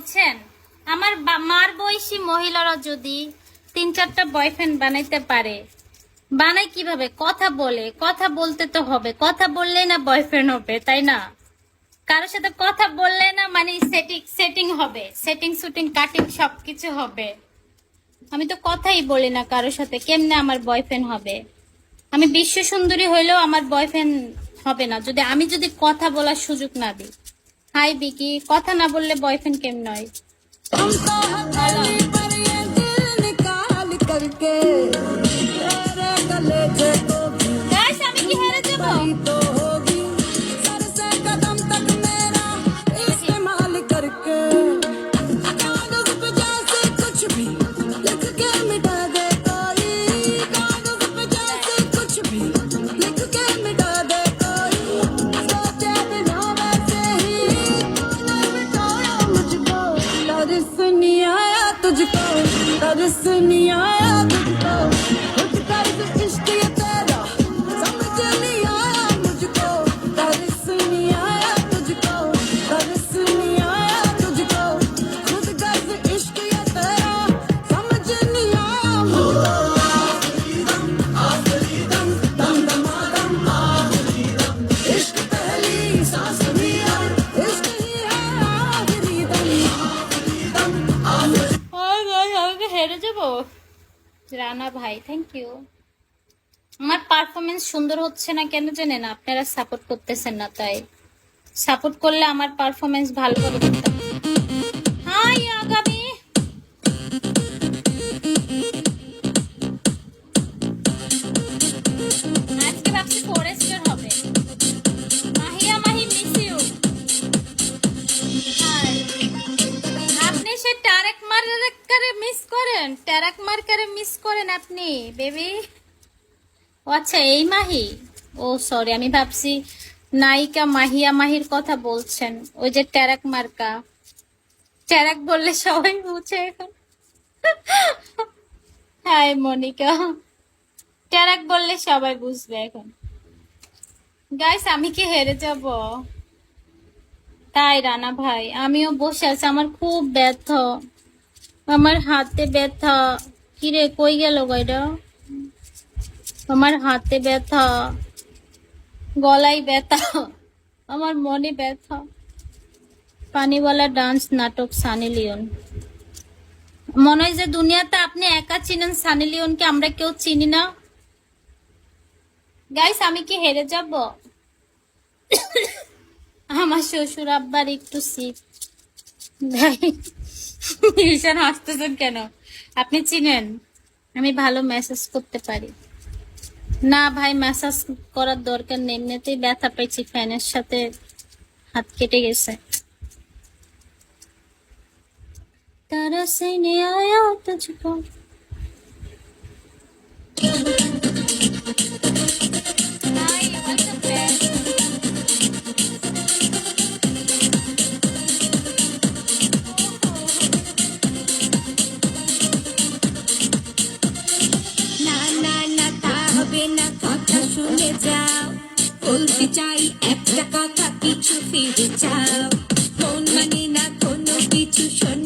বুঝছেন? আমার মার বয়সী মহিলারা যদি 3-4টা বয়ফ্রেন্ড বানাইতে পারে, বানাই কিভাবে? কথা বলে, কথা বলতে তো হবে, কথা বললেই না বয়ফ্রেন্ড হবে, তাই না? কারোর সাথে কথা বললে না মানে সেটিং হবে, শুটিং কাটিং সবকিছু হবে। আমি তো কথাই বলি না কারোর সাথে, কেমনে আমার বয়ফ্রেন্ড হবে? আমি বিশ্ব সুন্দরী হইলেও আমার বয়ফ্রেন্ড হবে না আমি যদি কথা বলার সুযোগ না দিই। হাই বিকি, কথা না বললে বয়ফ্রেন্ড কেমন হয়? Guys, আমি কি হেরে যাবো? হেরে যাবো। রানা ভাই, থ্যাংক ইউ। আমার পারফরমেন্স সুন্দর হচ্ছে না কেন জানেন? আপনারা সাপোর্ট করতেছেন না, তাই। সাপোর্ট করলে আমার পারফরমেন্স ভালো করে করতাম। হাই আগামী আজকে ভাবছি ফরেস্টার হবে। Mahiya Mahi miss you. আপনি সে টারেক মার্কারে মিস করেন, টারেক মার্কারে মিস করেন আপনি বেবি। আচ্ছা এই মাহি, ও সরি, আমি ভাবছি নায়িকা মাহিয়া মাহির কথা বলছেন। ওই যে ট্যারাক মার্কা, ট্যারাক বললে সবাই বুঝে এখন। হাই মনিকা, ট্যারাক বললে সবাই বুঝবে এখন। গাইস, আমি কি হেরে যাব? তাই রানা ভাই, আমিও বসে আছি, আমার খুব ব্যথা, আমার হাতে ব্যথা। কিরে কই গেল গাইডা? আমার হাতে ব্যথা, গলায় ব্যথা, আমার মনে ব্যথা। পানিওয়ালা ডান্স নাটক সানি লিওন। মনে হয় যে দুনিয়াতে আপনি একা চিনেন সানি লিওনকে, আমরা কেউ চিনি না। গাইস, আমি কি হেরে যাব? আমার শ্বশুর আব্বার একটু শীত। ভাই ভীষণ হাসতেছেন কেন? আপনি চিনেন আমি ভালো মেসেজ করতে পারি না? ভাই ম্যাসাজ করার দরকার নেই, এমনিতেই ব্যথা পাইছি, ফ্যানের সাথে হাত কেটে গেছে। তারা সে নিয়ে আয়া তুঝকো। না না না, তা হবে না, কথা শুনে যাও। বলতে চাই একটা কথা, কিছু ফিরে চাও। মন মানে না কোনো কিছু, শোনো